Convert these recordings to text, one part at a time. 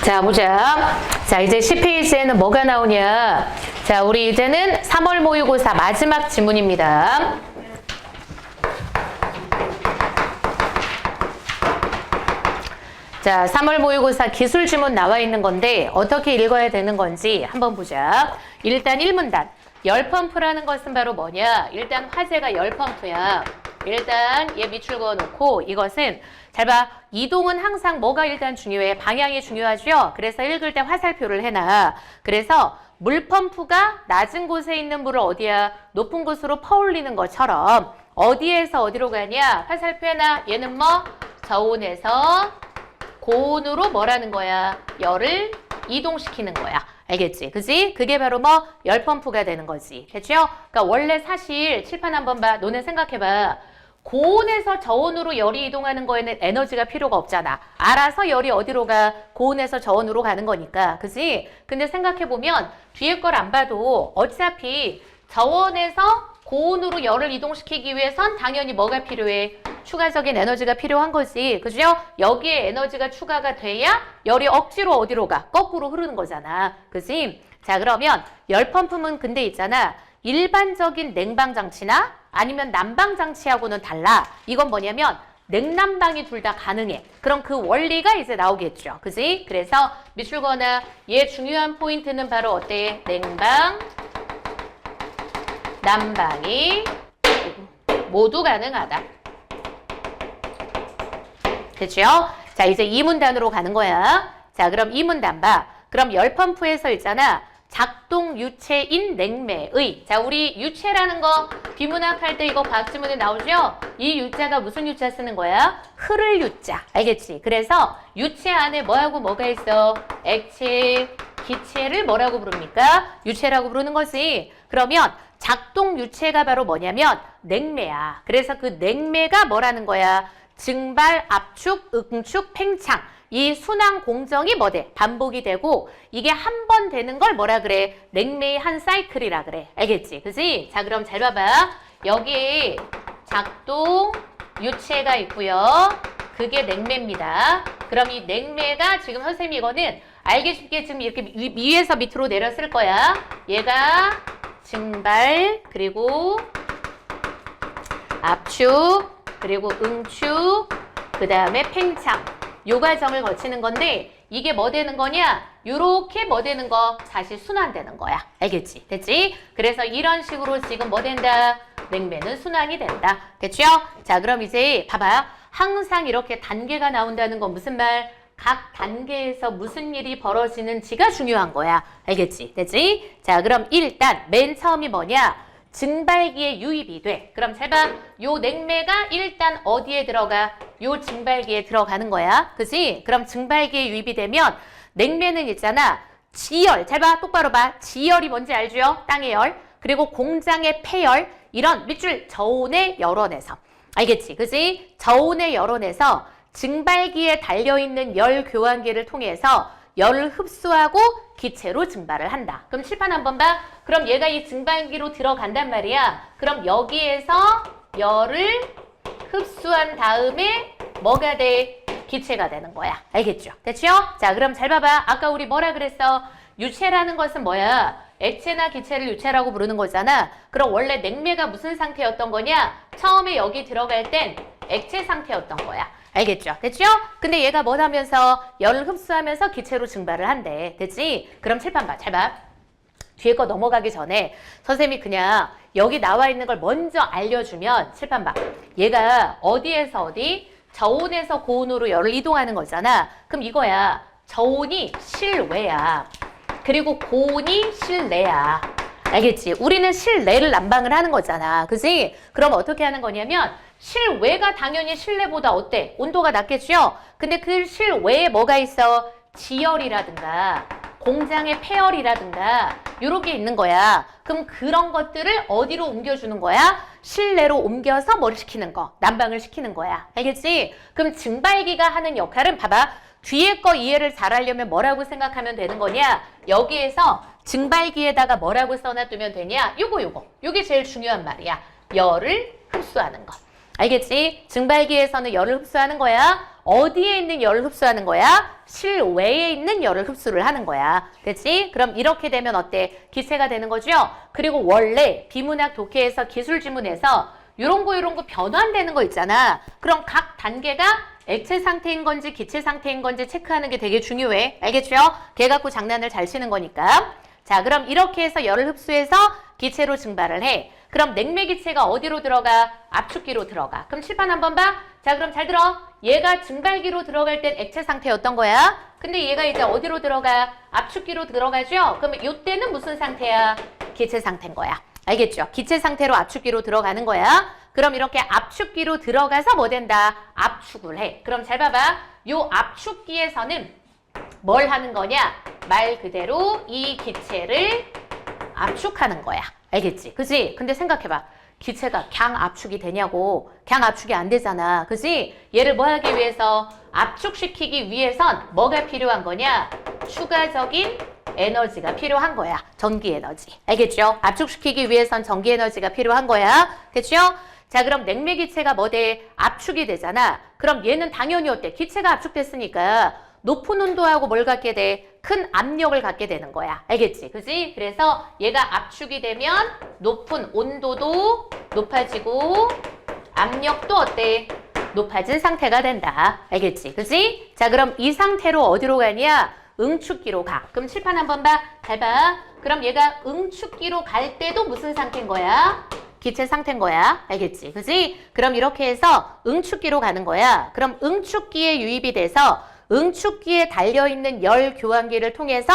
자, 보자. 자, 이제 10페이지에는 뭐가 나오냐. 자, 우리 이제는 3월 모의고사 마지막 지문입니다. 자, 3월 모의고사 기술 지문 나와 있는 건데 어떻게 읽어야 되는 건지 한번 보자. 일단 1문단. 열펌프라는 것은 바로 뭐냐? 일단 화재가 열펌프야. 일단 얘 밑줄 그어놓고 이것은 잘 봐. 이동은 항상 뭐가 일단 중요해? 방향이 중요하죠? 그래서 읽을 때 화살표를 해놔. 그래서 물펌프가 낮은 곳에 있는 물을 어디야? 높은 곳으로 퍼올리는 것처럼 어디에서 어디로 가냐? 화살표 해놔. 얘는 뭐? 저온에서 고온으로 뭐라는 거야? 열을 이동시키는 거야. 알겠지? 그지? 그게 바로 뭐? 열펌프가 되는 거지. 됐죠? 그러니까 원래 사실 칠판 한번 봐. 너네 생각해봐. 고온에서 저온으로 열이 이동하는 거에는 에너지가 필요가 없잖아. 알아서 열이 어디로 가? 고온에서 저온으로 가는 거니까. 그지? 근데 생각해보면 뒤에 걸 안 봐도 어차피 저온에서 고온으로 열을 이동시키기 위해선 당연히 뭐가 필요해? 추가적인 에너지가 필요한 거지. 그죠? 여기에 에너지가 추가가 돼야 열이 억지로 어디로 가? 거꾸로 흐르는 거잖아. 그지? 자, 그러면 열펌프는 근데 있잖아. 일반적인 냉방장치나 아니면 난방장치하고는 달라. 이건 뭐냐면 냉난방이 둘 다 가능해. 그럼 그 원리가 이제 나오겠죠. 그지? 그래서 밑줄 그어나 얘 중요한 포인트는 바로 어때? 냉방, 난방이 모두 가능하다. 됐죠? 자, 이제 2문단으로 가는 거야. 자, 그럼 2문단 봐. 그럼 열펌프에서 있잖아. 작동 유체인 냉매의. 자, 우리 유체라는 거 비문학할 때 이거 과학지문에 나오죠? 이 유자가 무슨 유자 쓰는 거야? 흐를 유자. 알겠지? 그래서 유체 안에 뭐하고 뭐가 있어? 액체, 기체를 뭐라고 부릅니까? 유체라고 부르는 거지. 그러면 작동 유체가 바로 뭐냐면 냉매야. 그래서 그 냉매가 뭐라는 거야? 증발, 압축, 응축, 팽창. 이 순환 공정이 뭐돼? 반복이 되고 이게 한 번 되는 걸 뭐라 그래? 냉매의 한 사이클이라 그래. 알겠지? 그지? 자, 그럼 잘 봐봐. 여기 작동 유체가 있고요. 그게 냉매입니다. 그럼 이 냉매가 지금 선생님이 이거는 알기 쉽게 지금 이렇게 위에서 밑으로 내려 쓸 거야. 얘가 증발, 그리고 압축, 그리고 응축, 그 다음에 팽창. 요 과정을 거치는 건데 이게 뭐 되는 거냐? 요렇게 뭐 되는 거? 사실 순환되는 거야. 알겠지? 됐지? 그래서 이런 식으로 지금 뭐 된다? 냉매는 순환이 된다. 됐죠? 자, 그럼 이제 봐봐. 항상 이렇게 단계가 나온다는 건 무슨 말? 각 단계에서 무슨 일이 벌어지는지가 중요한 거야. 알겠지? 됐지? 자, 그럼 일단 맨 처음이 뭐냐? 증발기에 유입이 돼. 그럼 잘 봐. 요 냉매가 일단 어디에 들어가? 요 증발기에 들어가는 거야. 그지? 그럼 증발기에 유입이 되면 냉매는 있잖아. 지열. 잘 봐. 똑바로 봐. 지열이 뭔지 알죠? 땅의 열. 그리고 공장의 폐열. 이런 밑줄 저온의 열원에서. 알겠지? 그지? 저온의 열원에서 증발기에 달려있는 열 교환기를 통해서 열을 흡수하고 기체로 증발을 한다. 그럼 칠판 한번 봐. 그럼 얘가 이 증발기로 들어간단 말이야. 그럼 여기에서 열을 흡수한 다음에 뭐가 돼? 기체가 되는 거야. 알겠죠? 됐죠? 자, 그럼 잘 봐봐. 아까 우리 뭐라 그랬어? 유체라는 것은 뭐야? 액체나 기체를 유체라고 부르는 거잖아. 그럼 원래 냉매가 무슨 상태였던 거냐? 처음에 여기 들어갈 땐 액체 상태였던 거야. 알겠죠? 됐죠? 근데 얘가 뭐 하면서 열을 흡수하면서 기체로 증발을 한대. 됐지? 그럼 칠판 봐. 잘 봐. 뒤에 거 넘어가기 전에 선생님이 그냥 여기 나와 있는 걸 먼저 알려주면 칠판 봐. 얘가 어디에서 어디? 저온에서 고온으로 열을 이동하는 거잖아. 그럼 이거야. 저온이 실외야. 그리고 고온이 실내야. 알겠지? 우리는 실내를 난방을 하는 거잖아. 그지? 그럼 어떻게 하는 거냐면 실외가 당연히 실내보다 어때? 온도가 낮겠죠? 근데 그 실외에 뭐가 있어? 지열이라든가 공장의 폐열이라든가 요렇게 있는 거야. 그럼 그런 것들을 어디로 옮겨주는 거야? 실내로 옮겨서 뭘 시키는 거? 난방을 시키는 거야. 알겠지? 그럼 증발기가 하는 역할은 봐봐. 뒤에 거 이해를 잘 하려면 뭐라고 생각하면 되는 거냐? 여기에서 증발기에다가 뭐라고 써놔두면 되냐? 요게 제일 중요한 말이야. 열을 흡수하는 거. 알겠지? 증발기에서는 열을 흡수하는 거야. 어디에 있는 열을 흡수하는 거야? 실외에 있는 열을 흡수를 하는 거야. 됐지? 그럼 이렇게 되면 어때? 기체가 되는 거죠? 그리고 원래 비문학 독해에서 기술지문에서 요런 거 변환되는 거 있잖아. 그럼 각 단계가 액체 상태인 건지 기체 상태인 건지 체크하는 게 되게 중요해. 알겠죠? 걔 갖고 장난을 잘 치는 거니까. 자, 그럼 이렇게 해서 열을 흡수해서 기체로 증발을 해. 그럼 냉매 기체가 어디로 들어가? 압축기로 들어가. 그럼 칠판 한번 봐. 자, 그럼 잘 들어. 얘가 증발기로 들어갈 땐 액체 상태였던 거야. 근데 얘가 이제 어디로 들어가? 압축기로 들어가죠? 그러면 이때는 무슨 상태야? 기체 상태인 거야. 알겠죠? 기체 상태로 압축기로 들어가는 거야. 그럼 이렇게 압축기로 들어가서 뭐 된다? 압축을 해. 그럼 잘 봐봐. 요 압축기에서는 뭘 하는 거냐? 말 그대로 이 기체를 압축하는 거야. 알겠지? 그지? 근데 생각해봐. 기체가 그냥 압축이 되냐고. 그냥 압축이 안 되잖아. 그지? 얘를 뭐 하기 위해서? 압축시키기 위해선 뭐가 필요한 거냐? 추가적인 에너지가 필요한 거야. 전기 에너지. 알겠죠? 압축시키기 위해선 전기 에너지가 필요한 거야. 됐죠? 자, 그럼 냉매 기체가 뭐 돼? 압축이 되잖아. 그럼 얘는 당연히 어때? 기체가 압축됐으니까 높은 온도하고 뭘 갖게 돼? 큰 압력을 갖게 되는 거야. 알겠지? 그지? 그래서 얘가 압축이 되면 높은 온도도 높아지고 압력도 어때? 높아진 상태가 된다. 알겠지? 그지? 자, 그럼 이 상태로 어디로 가냐? 응축기로 가. 그럼 칠판 한번 봐. 잘 봐. 그럼 얘가 응축기로 갈 때도 무슨 상태인 거야? 기체 상태인 거야. 알겠지? 그지? 그럼 이렇게 해서 응축기로 가는 거야. 그럼 응축기에 유입이 돼서 응축기에 달려있는 열 교환기를 통해서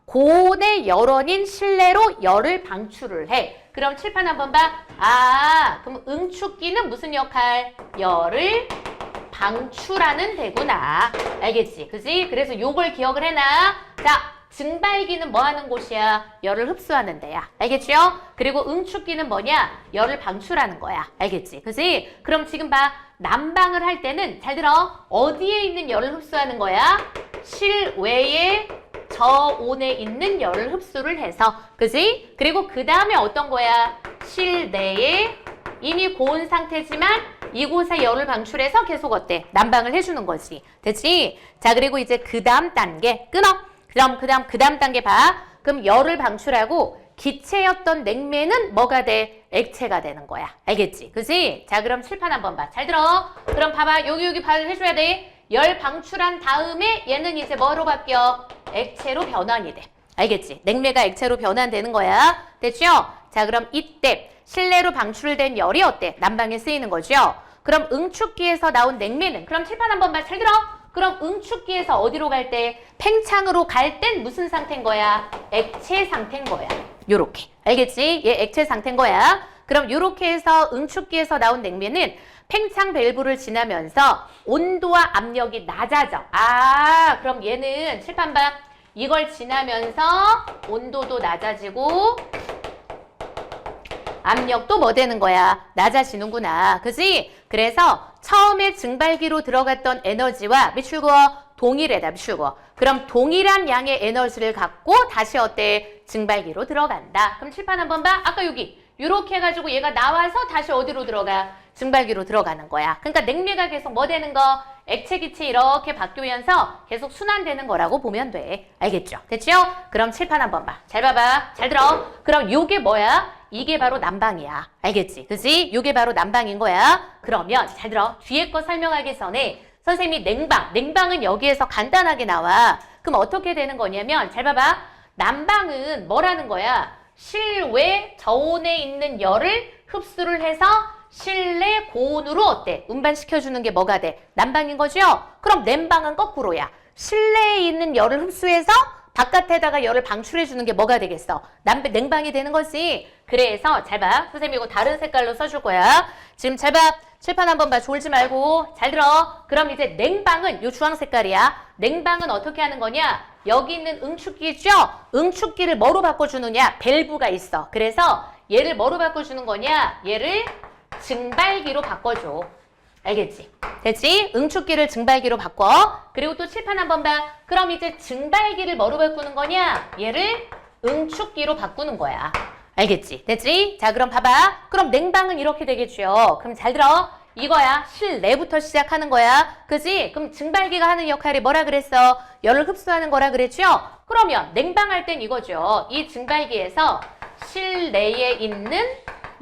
고온의 열원인 실내로 열을 방출을 해. 그럼 칠판 한번 봐. 아, 그럼 응축기는 무슨 역할? 열을 방출하는 데구나. 알겠지? 그지? 그래서 요걸 기억을 해놔. 자, 증발기는 뭐 하는 곳이야? 열을 흡수하는 데야. 알겠죠? 그리고 응축기는 뭐냐? 열을 방출하는 거야. 알겠지? 그지? 그럼 지금 봐. 난방을 할 때는 잘 들어. 어디에 있는 열을 흡수하는 거야? 실외에 저온에 있는 열을 흡수를 해서. 그지? 그리고 그 다음에 어떤 거야? 실내에 이미 고온 상태지만 이곳에 열을 방출해서 계속 어때? 난방을 해주는 거지. 됐지? 자, 그리고 이제 그 다음 단계 끊어. 그럼 그 다음 단계 봐. 그럼 열을 방출하고 기체였던 냉매는 뭐가 돼? 액체가 되는 거야. 알겠지? 그지? 자, 그럼 칠판 한번 봐. 잘 들어. 그럼 봐봐. 여기 발을 해줘야 돼. 열 방출한 다음에 얘는 이제 뭐로 바뀌어? 액체로 변환이 돼. 알겠지? 냉매가 액체로 변환되는 거야. 됐죠? 자, 그럼 이때 실내로 방출된 열이 어때? 난방에 쓰이는 거죠? 그럼 응축기에서 나온 냉매는? 그럼 칠판 한번 봐. 잘 들어. 그럼 응축기에서 어디로 갈 때? 팽창으로 갈 땐 무슨 상태인 거야? 액체 상태인 거야. 요렇게. 알겠지? 얘 액체 상태인 거야. 그럼 요렇게 해서 응축기에서 나온 냉매는 팽창 밸브를 지나면서 온도와 압력이 낮아져. 아, 그럼 얘는 칠판 봐. 이걸 지나면서 온도도 낮아지고 압력도 뭐 되는 거야? 낮아지는구나. 그지? 그래서 처음에 증발기로 들어갔던 에너지와 미출고 동일하다. 미출고. 그럼 동일한 양의 에너지를 갖고 다시 어때? 증발기로 들어간다. 그럼 칠판 한번 봐. 아까 여기 이렇게 해가지고 얘가 나와서 다시 어디로 들어가? 증발기로 들어가는 거야. 그러니까 냉매가 계속 뭐 되는 거? 액체, 기체 이렇게 바뀌면서 계속 순환되는 거라고 보면 돼. 알겠죠? 됐죠? 그럼 칠판 한번 봐. 잘 봐봐. 잘 들어. 그럼 요게 뭐야? 이게 바로 난방이야. 알겠지? 그지? 요게 바로 난방인 거야. 그러면 잘 들어. 뒤에 거 설명하기 전에 선생님이 냉방은 여기에서 간단하게 나와. 그럼 어떻게 되는 거냐면 잘 봐봐. 난방은 뭐라는 거야? 실외 저온에 있는 열을 흡수를 해서 실내 고온으로 어때? 운반시켜주는 게 뭐가 돼? 난방인 거죠? 그럼 냉방은 거꾸로야. 실내에 있는 열을 흡수해서 바깥에다가 열을 방출해주는 게 뭐가 되겠어? 냉방이 되는 거지. 그래서 잘 봐. 선생님 이거 다른 색깔로 써줄 거야. 지금 잘 봐. 칠판 한번 봐. 졸지 말고. 잘 들어. 그럼 이제 냉방은 요 주황 색깔이야. 냉방은 어떻게 하는 거냐? 여기 있는 응축기죠? 응축기를 뭐로 바꿔주느냐? 밸브가 있어. 그래서 얘를 뭐로 바꿔주는 거냐? 얘를 증발기로 바꿔줘. 알겠지? 됐지? 응축기를 증발기로 바꿔. 그리고 또 칠판 한번 봐. 그럼 이제 증발기를 뭐로 바꾸는 거냐? 얘를 응축기로 바꾸는 거야. 알겠지? 됐지? 자, 그럼 봐봐. 그럼 냉방은 이렇게 되겠죠. 그럼 잘 들어. 이거야. 실내부터 시작하는 거야. 그지? 그럼 증발기가 하는 역할이 뭐라 그랬어? 열을 흡수하는 거라 그랬죠? 그러면 냉방할 땐 이거죠. 이 증발기에서 실내에 있는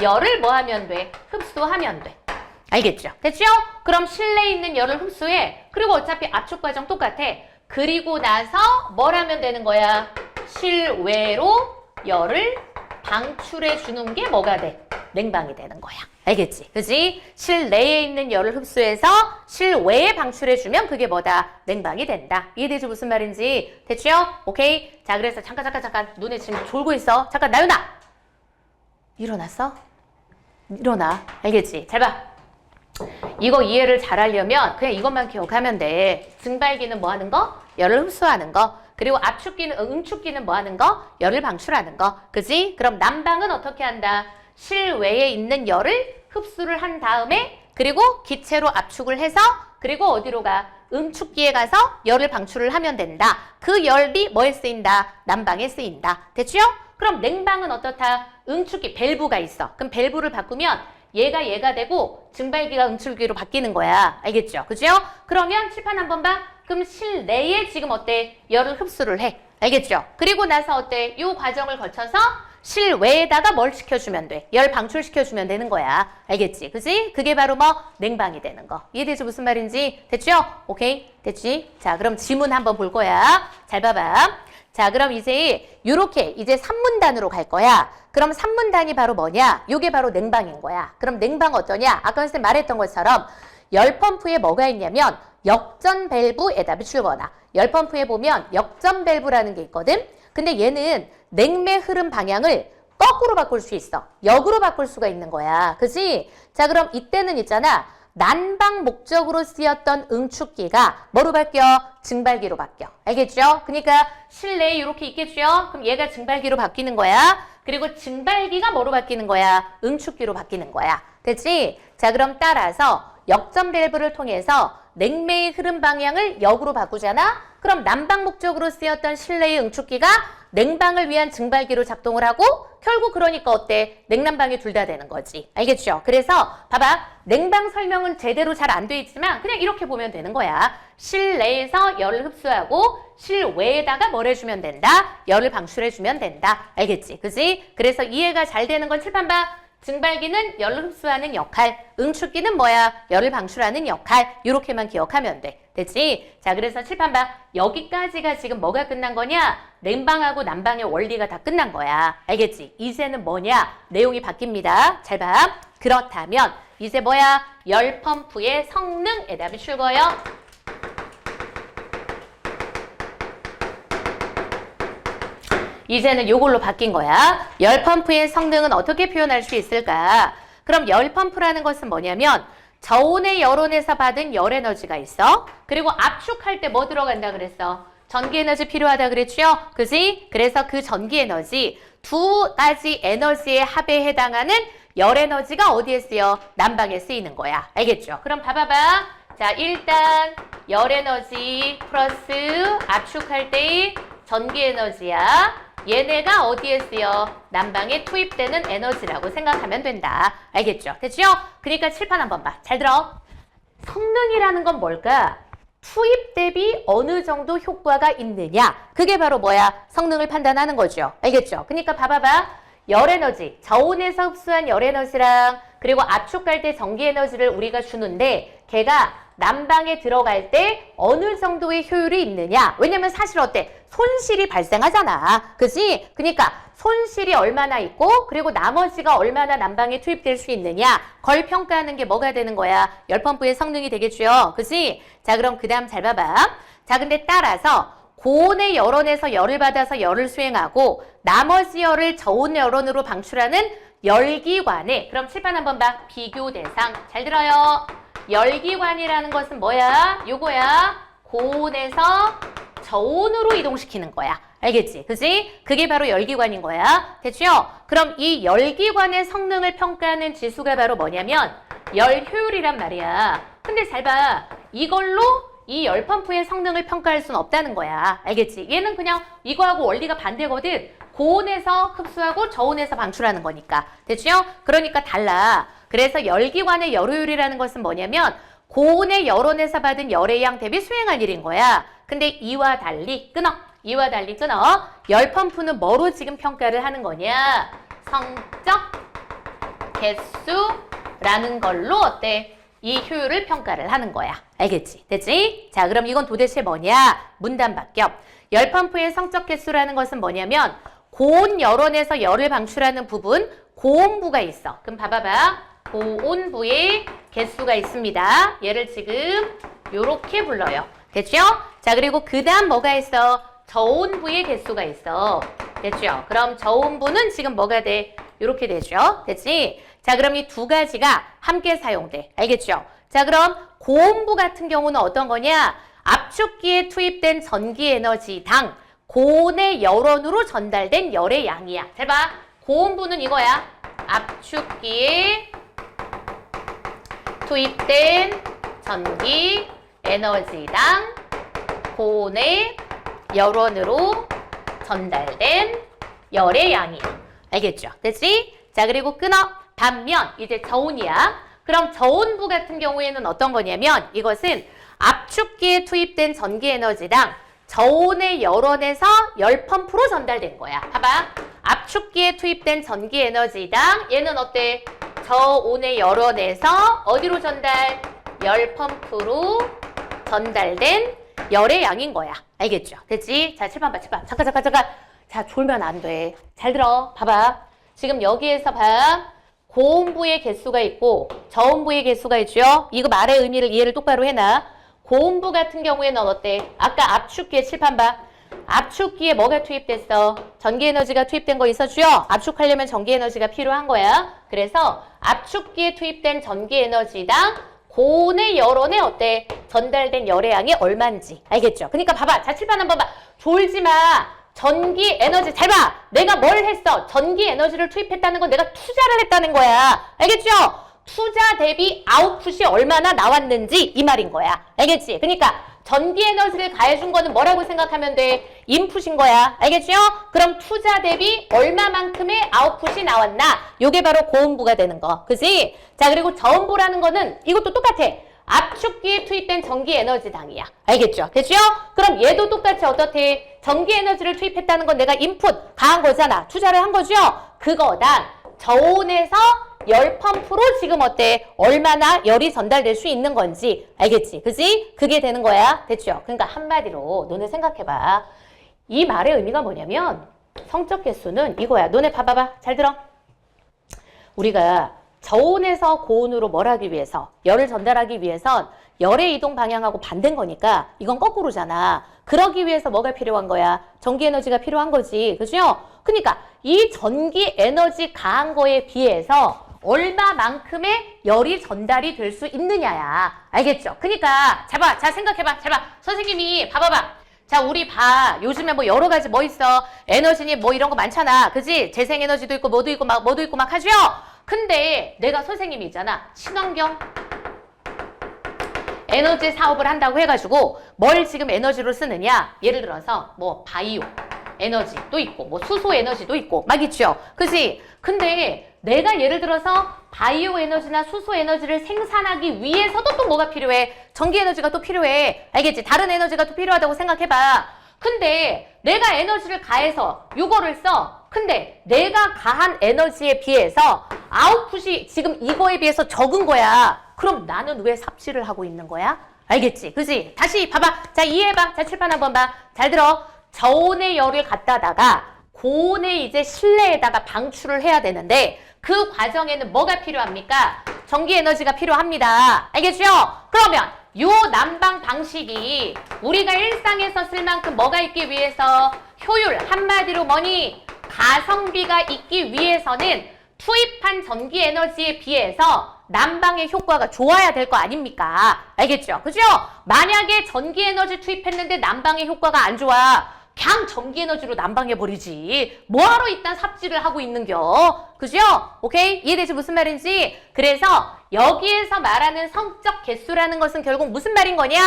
열을 뭐 하면 돼? 흡수하면 돼. 알겠죠? 됐죠? 그럼 실내에 있는 열을 흡수해. 그리고 어차피 압축 과정 똑같아. 그리고 나서 뭘 하면 되는 거야? 실외로 열을 방출해 주는 게 뭐가 돼? 냉방이 되는 거야. 알겠지? 그지? 실내에 있는 열을 흡수해서 실외에 방출해 주면 그게 뭐다? 냉방이 된다. 이해되지 무슨 말인지? 됐죠? 오케이? 자, 그래서 잠깐 눈에 지금 졸고 있어. 잠깐 나윤아! 일어났어? 일어나. 알겠지? 잘 봐. 이거 이해를 잘 하려면 그냥 이것만 기억하면 돼. 증발기는 뭐 하는 거? 열을 흡수하는 거. 그리고 압축기는, 응축기는 뭐 하는 거? 열을 방출하는 거. 그지? 그럼 난방은 어떻게 한다? 실외에 있는 열을 흡수를 한 다음에 그리고 기체로 압축을 해서 그리고 어디로 가? 응축기에 가서 열을 방출을 하면 된다. 그 열이 뭐에 쓰인다? 난방에 쓰인다. 됐죠? 그럼 냉방은 어떻다? 응축기, 밸브가 있어. 그럼 밸브를 바꾸면 얘가 되고 증발기가 응축기로 바뀌는 거야. 알겠죠? 그죠? 그러면 칠판 한번 봐. 그럼 실내에 지금 어때? 열을 흡수를 해. 알겠죠? 그리고 나서 어때? 이 과정을 거쳐서 실외에다가 뭘 시켜주면 돼? 열 방출시켜주면 되는 거야. 알겠지? 그지? 그게 바로 뭐? 냉방이 되는 거. 이해되지 무슨 말인지? 됐죠? 오케이? 됐지? 자, 그럼 지문 한번 볼 거야. 잘 봐봐. 자, 그럼 이제 요렇게 이제 3문단으로 갈 거야. 그럼 3문단이 바로 뭐냐? 요게 바로 냉방인 거야. 그럼 냉방 어떠냐? 아까 선생님 말했던 것처럼 열 펌프에 뭐가 있냐면 역전 밸브에다 비출 거나 열 펌프에 보면 역전 밸브라는 게 있거든. 근데 얘는 냉매 흐름 방향을 거꾸로 바꿀 수 있어. 역으로 바꿀 수가 있는 거야. 그지? 자, 그럼 이때는 있잖아. 난방 목적으로 쓰였던 응축기가 뭐로 바뀌어? 증발기로 바뀌어. 알겠죠? 그러니까 실내에 이렇게 있겠죠? 그럼 얘가 증발기로 바뀌는 거야. 그리고 증발기가 뭐로 바뀌는 거야? 응축기로 바뀌는 거야. 됐지? 자, 그럼 따라서 역전 밸브를 통해서 냉매의 흐름 방향을 역으로 바꾸잖아? 그럼 난방 목적으로 쓰였던 실내의 응축기가 냉방을 위한 증발기로 작동을 하고 결국 그러니까 어때? 냉난방이 둘 다 되는 거지. 알겠죠? 그래서 봐봐. 냉방 설명은 제대로 잘 안 돼 있지만 그냥 이렇게 보면 되는 거야. 실내에서 열을 흡수하고 실외에다가 뭘 해주면 된다? 열을 방출해주면 된다. 알겠지? 그지? 그래서 이해가 잘 되는 건 칠판 봐. 증발기는 열을 흡수하는 역할, 응축기는 뭐야? 열을 방출하는 역할. 이렇게만 기억하면 돼. 됐지? 자, 그래서 칠판 봐. 여기까지가 지금 뭐가 끝난 거냐? 냉방하고 난방의 원리가 다 끝난 거야. 알겠지? 이제는 뭐냐? 내용이 바뀝니다. 잘 봐. 그렇다면 이제 뭐야? 열 펌프의 성능에다 비출 거예요. 이제는 요걸로 바뀐 거야. 열 펌프의 성능은 어떻게 표현할 수 있을까? 그럼 열 펌프라는 것은 뭐냐면 저온의 열온에서 받은 열 에너지가 있어. 그리고 압축할 때 뭐 들어간다 그랬어? 전기 에너지 필요하다 그랬죠? 그지? 그래서 그 전기 에너지 두 가지 에너지의 합에 해당하는 열 에너지가 어디에 쓰여? 난방에 쓰이는 거야. 알겠죠? 그럼 봐봐봐. 자, 일단 열 에너지 플러스 압축할 때의 전기 에너지야. 얘네가 어디에 쓰여? 난방에 투입되는 에너지라고 생각하면 된다. 알겠죠? 됐죠? 그러니까 칠판 한번 봐. 잘 들어. 성능이라는 건 뭘까? 투입 대비 어느 정도 효과가 있느냐. 그게 바로 뭐야? 성능을 판단하는 거죠. 알겠죠? 그러니까 봐봐봐. 열 에너지, 저온에서 흡수한 열 에너지랑 그리고 압축할 때 전기 에너지를 우리가 주는데 걔가 난방에 들어갈 때 어느 정도의 효율이 있느냐. 왜냐면 사실 어때? 손실이 발생하잖아. 그지? 그러니까 손실이 얼마나 있고 그리고 나머지가 얼마나 난방에 투입될 수 있느냐. 걸 평가하는 게 뭐가 되는 거야? 열펌프의 성능이 되겠죠. 그지? 자, 그럼 그 다음 잘 봐봐. 자, 근데 따라서 고온의 열원에서 열을 받아서 열을 수행하고 나머지 열을 저온 열원으로 방출하는 열기관에, 그럼 칠판 한번 봐. 비교 대상. 잘 들어요. 열기관이라는 것은 뭐야? 요거야. 고온에서 저온으로 이동시키는 거야. 알겠지? 그지? 그게 바로 열기관인 거야. 됐죠? 그럼 이 열기관의 성능을 평가하는 지수가 바로 뭐냐면 열 효율이란 말이야. 근데 잘 봐. 이걸로 이 열펌프의 성능을 평가할 수는 없다는 거야. 알겠지? 얘는 그냥 이거하고 원리가 반대거든. 고온에서 흡수하고 저온에서 방출하는 거니까. 됐죠? 그러니까 달라. 그래서 열기관의 열효율이라는 것은 뭐냐면 고온의 열원에서 받은 열의 양 대비 수행할 일인 거야. 근데 이와 달리 끊어. 이와 달리 끊어. 열 펌프는 뭐로 지금 평가를 하는 거냐? 성적 개수라는 걸로 어때? 이 효율을 평가를 하는 거야. 알겠지? 됐지? 자, 그럼 이건 도대체 뭐냐? 문단박격. 열 펌프의 성적 개수라는 것은 뭐냐면 고온 열원에서 열을 방출하는 부분, 고온부가 있어. 그럼 봐봐봐. 고온부의 개수가 있습니다. 얘를 지금 요렇게 불러요. 됐죠? 자, 그리고 그 다음 뭐가 있어? 저온부의 개수가 있어. 됐죠? 그럼 저온부는 지금 뭐가 돼? 요렇게 되죠? 됐지? 자, 그럼 이 두 가지가 함께 사용돼. 알겠죠? 자, 그럼 고온부 같은 경우는 어떤 거냐? 압축기에 투입된 전기 에너지당 고온의 열원으로 전달된 열의 양이야. 잘 봐. 고온부는 이거야. 압축기에 투입된 전기 에너지당 고온의 열원으로 전달된 열의 양이야. 알겠죠? 됐지? 자, 그리고 끊어. 반면 이제 저온이야. 그럼 저온부 같은 경우에는 어떤 거냐면 이것은 압축기에 투입된 전기 에너지당 저온의 열원에서 열 펌프로 전달된 거야. 봐봐. 압축기에 투입된 전기 에너지당 얘는 어때? 저온의 열원에서 어디로 전달? 열 펌프로 전달된 열의 양인 거야. 알겠죠? 됐지? 자, 칠판 봐, 칠판. 잠깐. 자, 졸면 안 돼. 잘 들어. 봐봐. 지금 여기에서 봐. 고온부의 개수가 있고 저온부의 개수가 있죠? 이거 말의 의미를 이해를 똑바로 해놔. 고온부 같은 경우에는 어때? 아까 압축기에 칠판 봐. 압축기에 뭐가 투입됐어? 전기에너지가 투입된 거 있었죠? 압축하려면 전기에너지가 필요한 거야. 그래서 압축기에 투입된 전기에너지당 고온의 열원에 어때? 전달된 열의 양이 얼마인지. 알겠죠? 그러니까 봐봐. 자, 칠판 한번 봐. 졸지 마. 전기 에너지 잘 봐. 내가 뭘 했어? 전기 에너지를 투입했다는 건 내가 투자를 했다는 거야. 알겠죠? 투자 대비 아웃풋이 얼마나 나왔는지 이 말인 거야. 알겠지? 그러니까 전기 에너지를 가해준 거는 뭐라고 생각하면 돼? 인풋인 거야. 알겠죠? 그럼 투자 대비 얼마만큼의 아웃풋이 나왔나? 요게 바로 고온부가 되는 거. 그지? 자, 그리고 저온부라는 거는 이것도 똑같아. 압축기에 투입된 전기 에너지당이야. 알겠죠? 됐죠? 그럼 얘도 똑같이 어떻게? 전기 에너지를 투입했다는 건 내가 인풋 가한 거잖아. 투자를 한 거죠? 그거당 저온에서 열 펌프로 지금 어때? 얼마나 열이 전달될 수 있는 건지. 알겠지? 그지? 그게 되는 거야. 됐죠? 그러니까 한마디로 너네 생각해봐. 이 말의 의미가 뭐냐면 성적 개수는 이거야. 너네 봐봐봐. 잘 들어. 우리가 저온에서 고온으로 뭘 하기 위해서? 열을 전달하기 위해선 열의 이동 방향하고 반대인 거니까 이건 거꾸로잖아. 그러기 위해서 뭐가 필요한 거야? 전기 에너지가 필요한 거지. 그죠? 그러니까 이 전기 에너지 가한 거에 비해서 얼마만큼의 열이 전달이 될 수 있느냐야. 알겠죠? 그러니까 잘 봐. 자, 생각해봐. 잘 봐. 선생님이 봐봐봐. 자, 우리 봐. 요즘에 뭐 여러 가지 뭐 있어? 에너지니 뭐 이런 거 많잖아. 그지? 재생에너지도 있고 뭐도 있고 막 하죠? 근데 내가 선생님이 있잖아. 친환경 에너지 사업을 한다고 해가지고 뭘 지금 에너지로 쓰느냐? 예를 들어서 뭐 바이오 에너지도 있고 뭐 수소 에너지도 있고 막 있죠. 그치? 근데 내가 예를 들어서 바이오 에너지나 수소 에너지를 생산하기 위해서도 또 뭐가 필요해? 전기 에너지가 또 필요해. 알겠지? 다른 에너지가 또 필요하다고 생각해봐. 근데 내가 에너지를 가해서 요거를 써. 근데 내가 가한 에너지에 비해서 아웃풋이 지금 이거에 비해서 적은 거야. 그럼 나는 왜 삽질을 하고 있는 거야? 알겠지? 그지? 다시 봐봐. 자, 이해해봐. 자, 칠판 한번 봐. 잘 들어. 저온의 열을 갖다다가 고온의 이제 실내에다가 방출을 해야 되는데 그 과정에는 뭐가 필요합니까? 전기 에너지가 필요합니다. 알겠죠? 그러면 요 난방 방식이 우리가 일상에서 쓸 만큼 뭐가 있기 위해서? 효율, 한마디로 뭐니? 가성비가 있기 위해서는 투입한 전기 에너지에 비해서 난방의 효과가 좋아야 될 거 아닙니까? 알겠죠? 그죠? 만약에 전기 에너지 투입했는데 난방의 효과가 안 좋아. 그냥 전기 에너지로 난방해버리지. 뭐하러 이딴 삽질을 하고 있는겨? 그죠? 오케이? 이해되지 무슨 말인지? 그래서 여기에서 말하는 성적 개수라는 것은 결국 무슨 말인 거냐?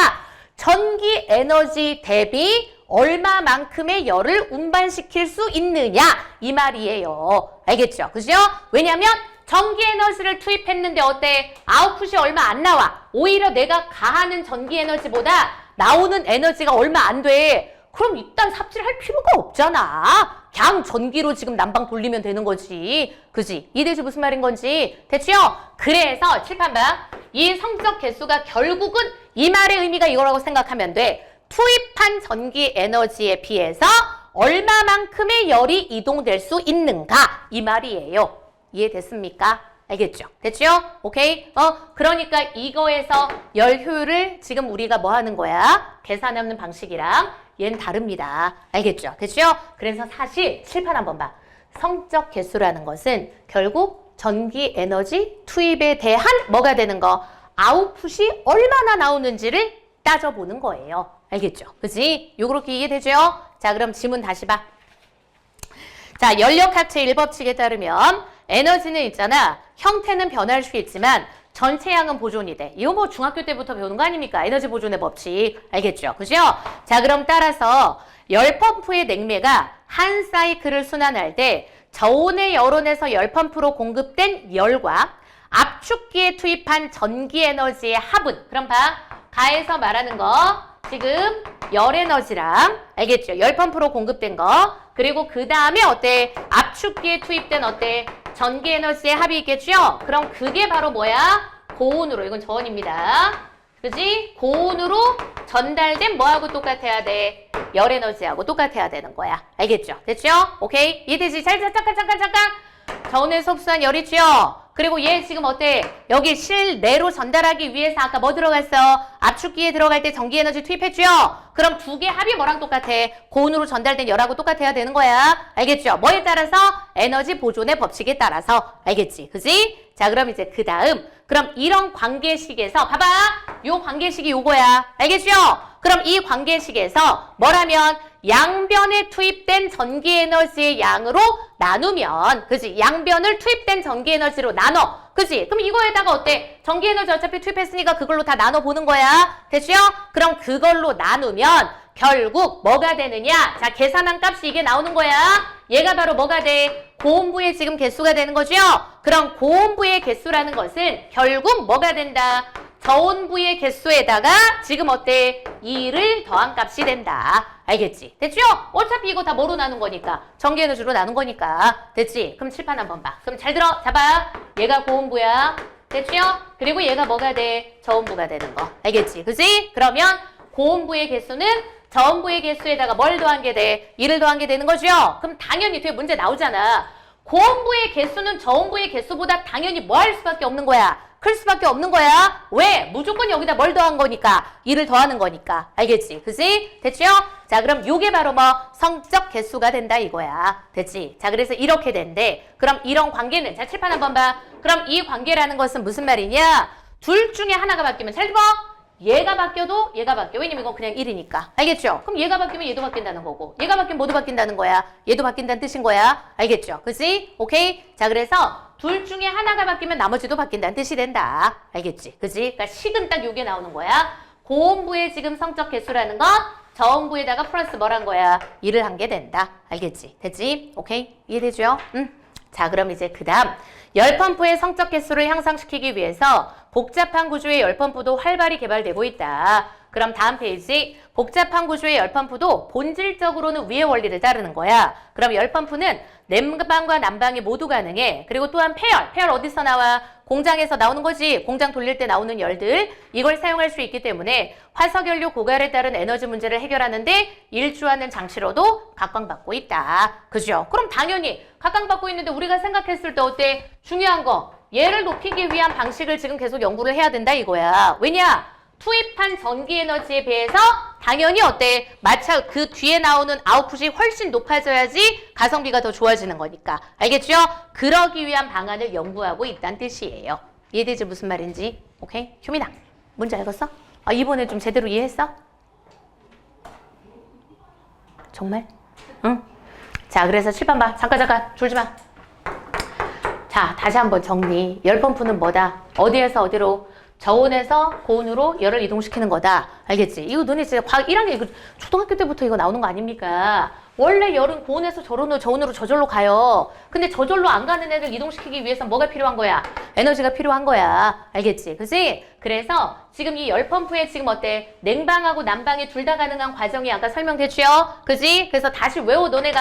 전기 에너지 대비 얼마만큼의 열을 운반시킬 수 있느냐 이 말이에요. 알겠죠? 그죠? 왜냐면 전기 에너지를 투입했는데 어때? 아웃풋이 얼마 안 나와. 오히려 내가 가하는 전기 에너지보다 나오는 에너지가 얼마 안 돼. 그럼 일단 삽질할 필요가 없잖아. 그냥 전기로 지금 난방 돌리면 되는 거지. 그지? 이해되지 무슨 말인 건지? 됐지요? 그래서 칠판 봐. 이 성적 개수가 결국은 이 말의 의미가 이거라고 생각하면 돼. 투입한 전기 에너지에 비해서 얼마만큼의 열이 이동될 수 있는가? 이 말이에요. 이해됐습니까? 알겠죠? 됐죠? 오케이? 그러니까 이거에서 열 효율을 지금 우리가 뭐 하는 거야? 계산하는 방식이랑 얘는 다릅니다. 알겠죠? 됐죠? 그래서 사실 칠판 한번 봐. 성적 개수라는 것은 결국 전기 에너지 투입에 대한 뭐가 되는 거? 아웃풋이 얼마나 나오는지를 따져보는 거예요. 알겠죠? 그지? 요렇게 이해되죠? 자, 그럼 지문 다시 봐. 자, 연력학체 1법칙에 따르면 에너지는 있잖아. 형태는 변할 수 있지만 전체량은 보존이 돼. 이거 뭐 중학교 때부터 배우는 거 아닙니까? 에너지 보존의 법칙. 알겠죠? 그죠? 자, 그럼 따라서 열펌프의 냉매가 한 사이클을 순환할 때 저온의 열원에서 열펌프로 공급된 열과 압축기에 투입한 전기 에너지의 합은 그럼 봐. 가에서 말하는 거 지금 열 에너지랑 알겠죠? 열펌프로 공급된 거 그리고 그 다음에 어때? 압축기에 투입된 어때? 전기 에너지의 합이 있겠죠? 그럼 그게 바로 뭐야? 고온으로, 이건 저온입니다. 그지? 고온으로 전달된 뭐하고 똑같아야 돼? 열 에너지하고 똑같아야 되는 거야. 알겠죠? 됐죠? 오케이? 이해되지? 잠깐. 저온에서 흡수한 열이죠? 그리고 얘 지금 어때? 여기 실내로 전달하기 위해서 아까 뭐 들어갔어? 압축기에 들어갈 때 전기 에너지 투입했죠? 그럼 두 개 합이 뭐랑 똑같아? 고온으로 전달된 열하고 똑같아야 되는 거야. 알겠죠? 뭐에 따라서? 에너지 보존의 법칙에 따라서. 알겠지? 그지? 자, 그럼 이제 그 다음. 그럼 이런 관계식에서 봐봐. 요 관계식이 요거야. 알겠죠? 그럼 이 관계식에서 뭐라면 양변에 투입된 전기 에너지의 양으로 나누면 그지? 양변을 투입된 전기 에너지로 나눠. 그지? 그럼 이거에다가 어때? 전기 에너지 어차피 투입했으니까 그걸로 다 나눠보는 거야. 됐죠? 그럼 그걸로 나누면 결국 뭐가 되느냐? 자, 계산한 값이 이게 나오는 거야. 얘가 바로 뭐가 돼? 고온부의 지금 개수가 되는 거죠? 그럼 고온부의 개수라는 것은 결국 뭐가 된다? 저온부의 개수에다가 지금 어때? 2를 더한 값이 된다. 알겠지? 됐죠? 어차피 이거 다 뭐로 나눈 거니까? 전기 에너지로 나눈 거니까. 됐지? 그럼 칠판 한번 봐. 그럼 잘 들어. 잡아. 얘가 고온부야. 됐죠? 그리고 얘가 뭐가 돼? 저온부가 되는 거. 알겠지? 그지? 그러면 고온부의 개수는 저온부의 개수에다가 뭘 더한 게 돼? 2를 더한 게 되는 거죠? 그럼 당연히 뒤에 문제 나오잖아. 고온부의 개수는 저온부의 개수보다 당연히 뭐 할 수밖에 없는 거야? 클 수밖에 없는 거야. 왜? 무조건 여기다 뭘 더한 거니까. 2를 더하는 거니까. 알겠지? 그지? 됐죠? 자, 그럼 요게 바로 뭐 성적 개수가 된다 이거야. 됐지? 자, 그래서 이렇게 된대. 그럼 이런 관계는 자, 칠판 한번 봐. 그럼 이 관계라는 것은 무슨 말이냐? 둘 중에 하나가 바뀌면 잘 들어. 얘가 바뀌어도 얘가 바뀌어. 왜냐면 이건 그냥 1이니까. 알겠죠? 그럼 얘가 바뀌면 얘도 바뀐다는 거고 얘가 바뀌면 모두 바뀐다는 거야. 얘도 바뀐다는 뜻인 거야. 알겠죠? 그지? 오케이? 자, 그래서 둘 중에 하나가 바뀌면 나머지도 바뀐다는 뜻이 된다. 알겠지? 그지? 그러니까 식은 딱 요게 나오는 거야. 고온부의 지금 성적 개수라는 건 저온부에다가 플러스 뭐란 거야? 1을 한 게 된다. 알겠지? 됐지? 오케이? 이해되죠? 자, 그럼 이제 그 다음 열펌프의 성적 개수를 향상시키기 위해서 복잡한 구조의 열펌프도 활발히 개발되고 있다. 그럼 다음 페이지 복잡한 구조의 열펌프도 본질적으로는 위의 원리를 따르는 거야. 그럼 열펌프는 냉방과 난방이 모두 가능해. 그리고 또한 폐열 어디서 나와? 공장에서 나오는 거지. 공장 돌릴 때 나오는 열들 이걸 사용할 수 있기 때문에 화석연료 고갈에 따른 에너지 문제를 해결하는데 일조하는 장치로도 각광받고 있다. 그죠? 그럼 당연히 각광받고 있는데 우리가 생각했을 때 어때? 중요한 거 얘를 높이기 위한 방식을 지금 계속 연구를 해야 된다 이거야. 왜냐? 투입한 전기 에너지에 비해서 당연히 어때? 마차 그 뒤에 나오는 아웃풋이 훨씬 높아져야지 가성비가 더 좋아지는 거니까. 알겠죠? 그러기 위한 방안을 연구하고 있다는 뜻이에요. 이해되지 무슨 말인지? 오케이? 효민아, 문제 읽었어? 아, 이번에 좀 제대로 이해했어? 정말? 응? 자, 그래서 칠판 봐. 잠깐 졸지 마. 자, 다시 한번 정리. 열펌프는 뭐다? 어디에서 어디로? 저온에서 고온으로 열을 이동시키는 거다. 알겠지? 이거 너네 진짜 과학 1학년 이거 초등학교 때부터 이거 나오는 거 아닙니까? 원래 열은 고온에서 저온으로 저절로 가요. 근데 저절로 안 가는 애들 이동시키기 위해서 뭐가 필요한 거야? 에너지가 필요한 거야. 알겠지? 그치? 그래서 지금 이 열 펌프에 지금 어때? 냉방하고 난방이 둘 다 가능한 과정이 아까 설명됐죠? 그치? 그래서 다시 외워 너네가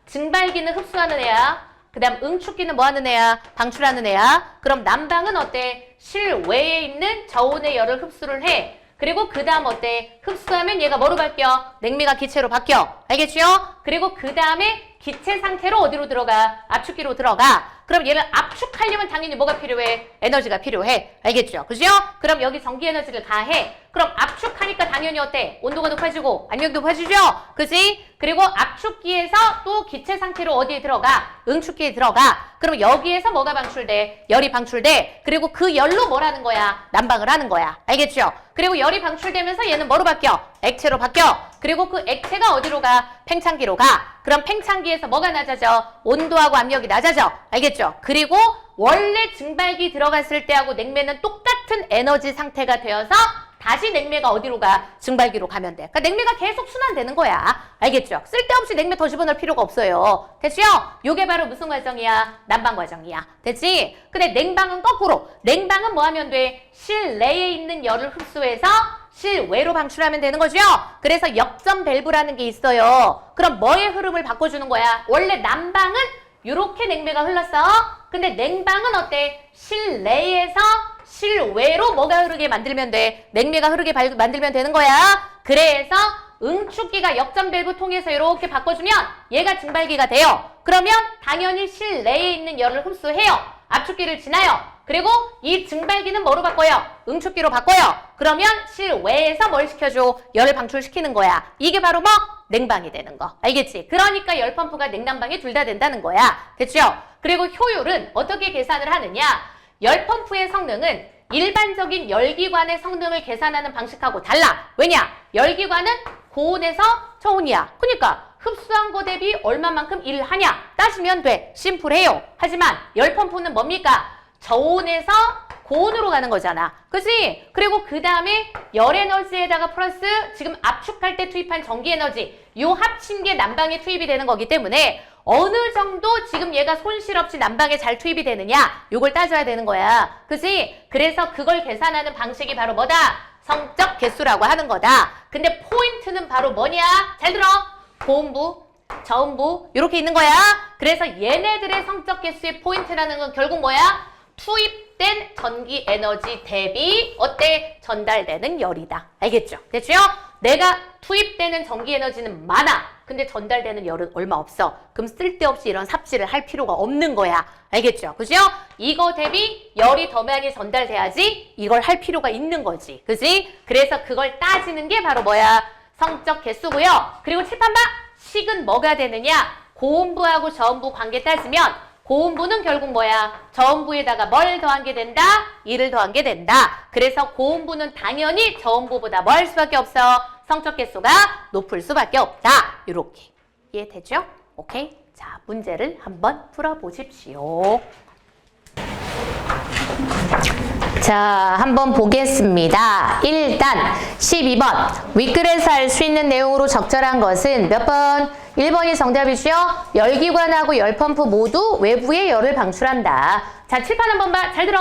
증발기는 흡수하는 애야. 그 다음 응축기는 뭐 하는 애야? 방출하는 애야. 그럼 난방은 어때? 실외에 있는 저온의 열을 흡수를 해. 그리고 그 다음 어때? 흡수하면 얘가 뭐로 바뀌어? 냉매가 기체로 바뀌어. 알겠죠? 그리고 그 다음에 기체 상태로 어디로 들어가? 압축기로 들어가. 그럼 얘를 압축하려면 당연히 뭐가 필요해? 에너지가 필요해. 알겠죠? 그죠? 그럼 여기 전기 에너지를 가해. 그럼 압축하니까 당연히 어때? 온도가 높아지고 압력도 높아지죠? 그지? 그리고 압축기에서 또 기체 상태로 어디에 들어가? 응축기에 들어가. 그럼 여기에서 뭐가 방출돼? 열이 방출돼. 그리고 그 열로 뭐라는 거야? 난방을 하는 거야. 알겠죠? 그리고 열이 방출되면서 얘는 뭐로 바뀌어? 액체로 바뀌어. 그리고 그 액체가 어디로 가? 팽창기로 가. 그럼 팽창기에서 뭐가 낮아져? 온도하고 압력이 낮아져. 알겠죠? 그리고 원래 증발기 들어갔을 때하고 냉매는 똑같은 에너지 상태가 되어서 다시 냉매가 어디로 가? 증발기로 가면 돼. 그러니까 냉매가 계속 순환되는 거야. 알겠죠? 쓸데없이 냉매 더 집어넣을 필요가 없어요. 됐죠? 요게 바로 무슨 과정이야? 난방 과정이야. 됐지? 근데 냉방은 거꾸로. 냉방은 뭐 하면 돼? 실내에 있는 열을 흡수해서 실외로 방출하면 되는 거죠? 그래서 역점 밸브라는 게 있어요. 그럼 뭐의 흐름을 바꿔주는 거야? 원래 난방은 이렇게 냉매가 흘렀어. 근데 냉방은 어때? 실내에서 실외로 뭐가 흐르게 만들면 돼? 냉매가 흐르게 만들면 되는 거야. 그래서 응축기가 역점 밸브 통해서 이렇게 바꿔주면 얘가 증발기가 돼요. 그러면 당연히 실내에 있는 열을 흡수해요. 압축기를 지나요. 그리고 이 증발기는 뭐로 바꿔요? 응축기로 바꿔요. 그러면 실외에서 뭘 시켜줘? 열을 방출시키는 거야. 이게 바로 뭐? 냉방이 되는 거. 알겠지? 그러니까 열펌프가 냉난방이 둘 다 된다는 거야. 됐죠? 그리고 효율은 어떻게 계산을 하느냐? 열펌프의 성능은 일반적인 열기관의 성능을 계산하는 방식하고 달라. 왜냐? 열기관은 고온에서 저온이야. 그러니까 흡수한 거 대비 얼마만큼 일을 하냐 따지면 돼. 심플해요. 하지만 열펌프는 뭡니까? 저온에서 고온으로 가는 거잖아. 그치? 그리고 그 다음에 열 에너지에다가 플러스 지금 압축할 때 투입한 전기 에너지 요 합친 게 난방에 투입이 되는 거기 때문에 어느 정도 지금 얘가 손실 없이 난방에 잘 투입이 되느냐 요걸 따져야 되는 거야. 그치? 그래서 그걸 계산하는 방식이 바로 뭐다? 성적 개수라고 하는 거다. 근데 포인트는 바로 뭐냐? 잘 들어. 고온부, 저온부 이렇게 있는 거야. 그래서 얘네들의 성적 개수의 포인트라는 건 결국 뭐야? 투입된 전기 에너지 대비 어때? 전달되는 열이다. 알겠죠? 됐죠? 내가 투입되는 전기 에너지는 많아. 근데 전달되는 열은 얼마 없어. 그럼 쓸데없이 이런 삽질을 할 필요가 없는 거야. 알겠죠? 그죠? 이거 대비 열이 더 많이 전달돼야지 이걸 할 필요가 있는 거지. 그지? 그래서 그걸 따지는 게 바로 뭐야? 성적 개수고요. 그리고 칠판 봐. 식은 뭐가 되느냐? 고온부하고 저온부 관계 따지면 고온부는 결국 뭐야? 저온부에다가 뭘 더한 게 된다? 1을 더한 게 된다. 그래서 고온부는 당연히 저온부보다 뭐 할 수밖에 없어? 성적 개수가 높을 수밖에 없다. 이렇게. 이해되죠? 오케이? 자, 문제를 한번 풀어보십시오. 자, 한번 보겠습니다. 일단 12번. 윗글에서 알 수 있는 내용으로 적절한 것은 몇 번? 1번이 정답이죠? 열기관하고 열펌프 모두 외부의 열을 방출한다. 자, 칠판 한번 봐. 잘 들어.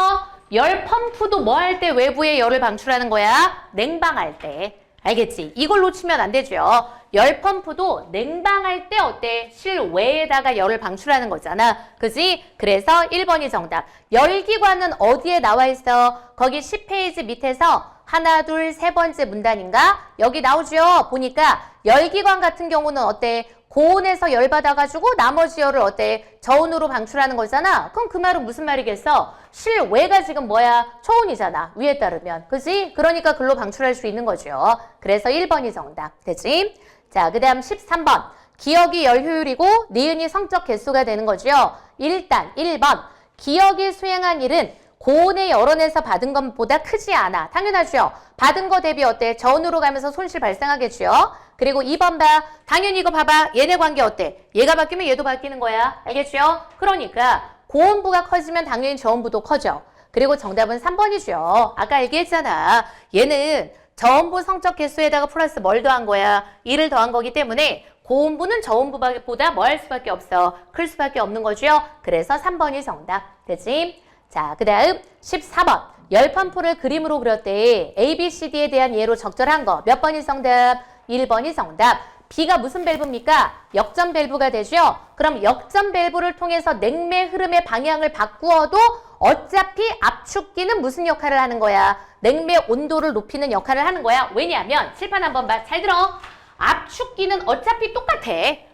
열펌프도 뭐 할 때 외부의 열을 방출하는 거야? 냉방할 때. 알겠지? 이걸 놓치면 안 되죠. 열펌프도 냉방할 때 어때? 실외에다가 열을 방출하는 거잖아. 그지? 그래서 1번이 정답. 열기관은 어디에 나와 있어? 거기 10페이지 밑에서 하나, 둘, 세 번째 문단인가? 여기 나오죠? 보니까 열기관 같은 경우는 어때? 고온에서 열 받아가지고 나머지 열을 어때? 저온으로 방출하는 거잖아. 그럼 그 말은 무슨 말이겠어? 실외가 지금 뭐야? 초온이잖아. 위에 따르면. 그지? 그러니까 글로 방출할 수 있는 거죠. 그래서 1번이 정답. 되지? 자, 그 다음 13번. 기억이 열 효율이고 니은이 성적 개수가 되는 거죠. 일단 1번. 기억이 수행한 일은 고온의 열원에서 받은 것보다 크지 않아. 당연하죠. 받은 거 대비 어때? 저온으로 가면서 손실 발생하겠죠. 그리고 2번 봐. 당연히 이거 봐봐. 얘네 관계 어때? 얘가 바뀌면 얘도 바뀌는 거야. 알겠죠? 그러니까 고온부가 커지면 당연히 저온부도 커져. 그리고 정답은 3번이죠. 아까 얘기했잖아. 얘는 저음부 성적 개수에다가 플러스 뭘 더한 거야? 1을 더한 거기 때문에 고음부는 저음부보다 뭐 할 수밖에 없어? 클 수밖에 없는 거죠. 그래서 3번이 정답. 되지? 자, 그 다음 14번. 열판포를 그림으로 그렸대. A, B, C, D에 대한 예로 적절한 거. 몇 번이 정답? 1번이 정답. B가 무슨 밸브입니까? 역전 밸브가 되죠? 그럼 역전 밸브를 통해서 냉매 흐름의 방향을 바꾸어도 어차피 압축기는 무슨 역할을 하는 거야? 냉매 온도를 높이는 역할을 하는 거야. 왜냐하면 칠판 한번 봐. 잘 들어. 압축기는 어차피 똑같아.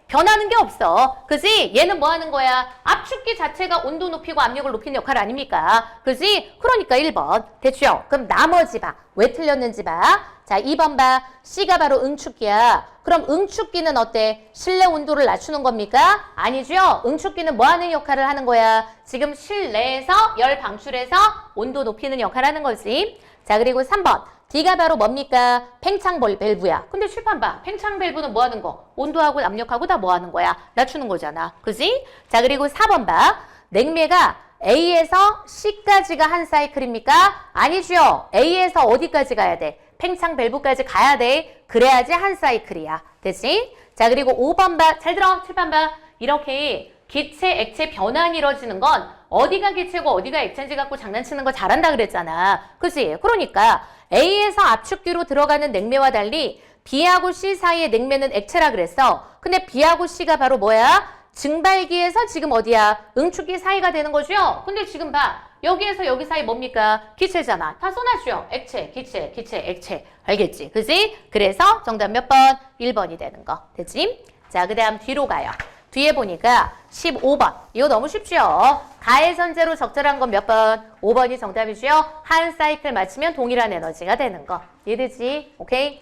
변하는 게 없어. 그지? 얘는 뭐 하는 거야? 압축기 자체가 온도 높이고 압력을 높이는 역할 아닙니까? 그지? 그러니까 1번. 됐죠? 그럼 나머지 봐. 왜 틀렸는지 봐. 자, 2번 봐. C가 바로 응축기야. 그럼 응축기는 어때? 실내 온도를 낮추는 겁니까? 아니죠? 응축기는 뭐 하는 역할을 하는 거야? 지금 실내에서 열 방출해서 온도 높이는 역할을 하는 거지. 자, 그리고 3번. D가 바로 뭡니까? 팽창 밸브야. 근데 칠판 봐. 팽창 밸브는 뭐 하는 거? 온도하고 압력하고 다 뭐 하는 거야? 낮추는 거잖아. 그지? 자, 그리고 4번 봐. 냉매가 A에서 C까지가 한 사이클입니까? 아니죠. A에서 어디까지 가야 돼? 팽창 밸브까지 가야 돼. 그래야지 한 사이클이야. 되지? 자, 그리고 5번 봐. 잘 들어. 칠판 봐. 이렇게 기체, 액체 변환이 이루어지는 건 어디가 기체고 어디가 액체인지 갖고 장난치는 거 잘한다 그랬잖아. 그치? 그러니까 A에서 압축기로 들어가는 냉매와 달리 B하고 C 사이의 냉매는 액체라 그랬어. 근데 B하고 C가 바로 뭐야? 증발기에서 지금 어디야? 응축기 사이가 되는 거죠? 근데 지금 봐. 여기에서 여기 사이 뭡니까? 기체잖아. 다 써놨죠? 액체, 기체, 기체, 액체. 알겠지? 그지? 그래서 정답 몇 번? 1번이 되는 거. 됐지? 자, 그 다음 뒤로 가요. 뒤에 보니까 15번. 이거 너무 쉽죠? 가해선제로 적절한 건 몇 번? 5번이 정답이죠? 한 사이클 맞추면 동일한 에너지가 되는 거. 이해되지? 오케이?